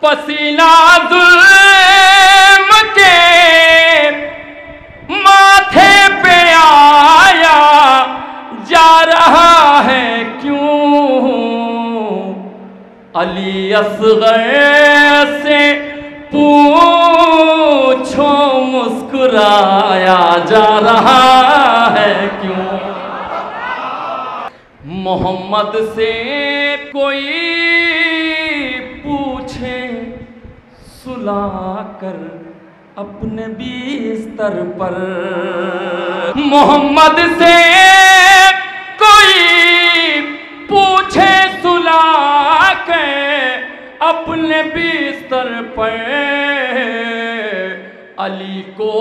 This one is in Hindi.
पसीना जुल्म के माथे पे आया जा रहा है क्यों। अली असग़र से पूछो मुस्कुराया जा रहा है क्यों। मोहम्मद से कोई पूछे सुलाकर अपने बिस्तर पर। मोहम्मद से कोई पूछे सुलाकर अपने बिस्तर पर। अली को